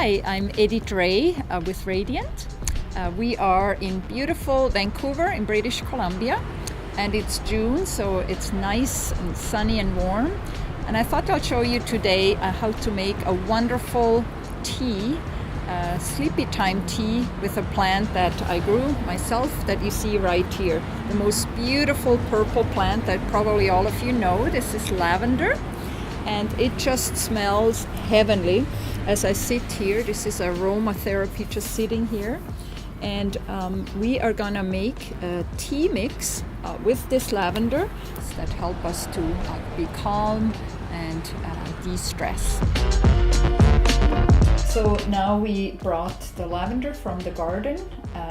Hi, I'm Edith Ray with Radiant. We are in beautiful Vancouver in British Columbia, and it's June, so it's nice and sunny and warm. And I thought I'll show you today how to make a wonderful tea, sleepy time tea with a plant that I grew myself that you see right here. The most beautiful purple plant that probably all of you know. This is lavender, and it just smells heavenly. As I sit here, this is aromatherapy just sitting here, and we are gonna make a tea mix with this lavender that help us to be calm and de-stress. So now we brought the lavender from the garden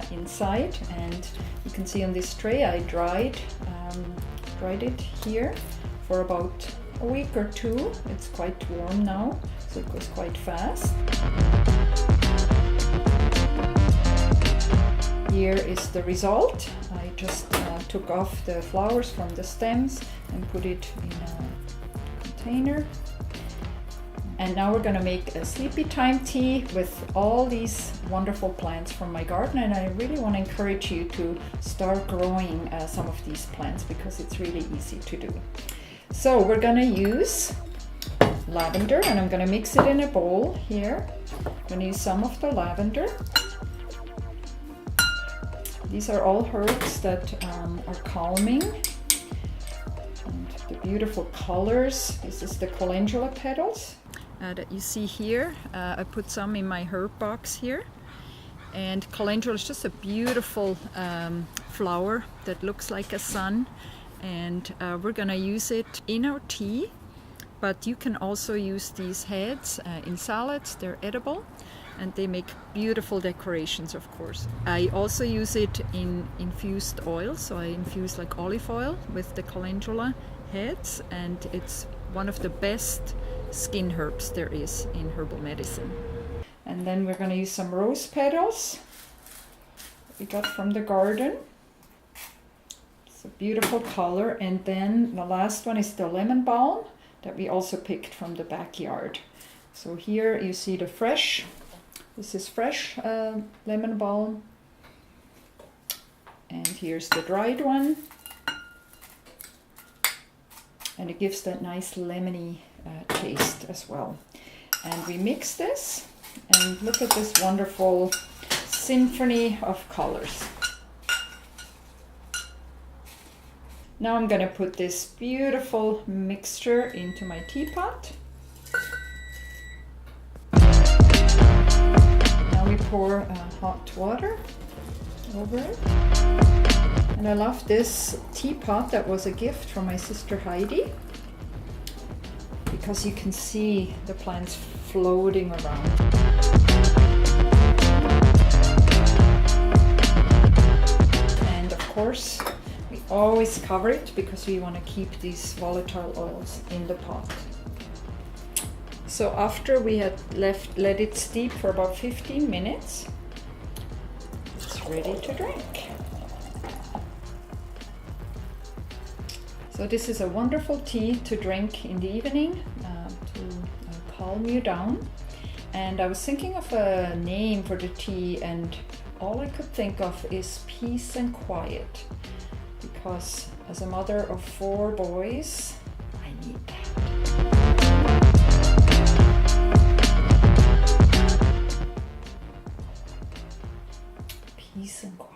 inside, and you can see on this tray I dried it here for about a week or two. It's quite warm now, so it goes quite fast. Here is the result. I just took off the flowers from the stems and put it in a container. And now we're going to make a sleepy time tea with all these wonderful plants from my garden, and I really want to encourage you to start growing some of these plants because it's really easy to do. So we're going to use lavender, and I'm going to mix it in a bowl here. I'm going to use some of the lavender. These are all herbs that are calming. And the beautiful colors. This is the Calendula petals that you see here. I put some in my herb box here. And calendula is just a beautiful flower that looks like a sun. And we're gonna use it in our tea, but you can also use these heads in salads. They're edible and they make beautiful decorations, of course. I also use it in infused oil, so I infuse like olive oil with the calendula heads, and it's one of the best skin herbs there is in herbal medicine. And then we're gonna use some rose petals we got from the garden. A beautiful color. And then the last one is the lemon balm that we also picked from the backyard. So here you see the fresh, this is fresh lemon balm, and here's the dried one, and it gives that nice lemony taste as well. And we mix this, and look at this wonderful symphony of colors. Now I'm going to put this beautiful mixture into my teapot. Now we pour hot water over it. And I love this teapot that was a gift from my sister Heidi, because you can see the plants floating around. And of course, we always cover it because we want to keep these volatile oils in the pot. So after we had let it steep for about 15 minutes, it's ready to drink. So this is a wonderful tea to drink in the evening to calm you down. And I was thinking of a name for the tea, and all I could think of is peace and quiet. Because as a mother of 4 boys, I need that. Peace and quiet.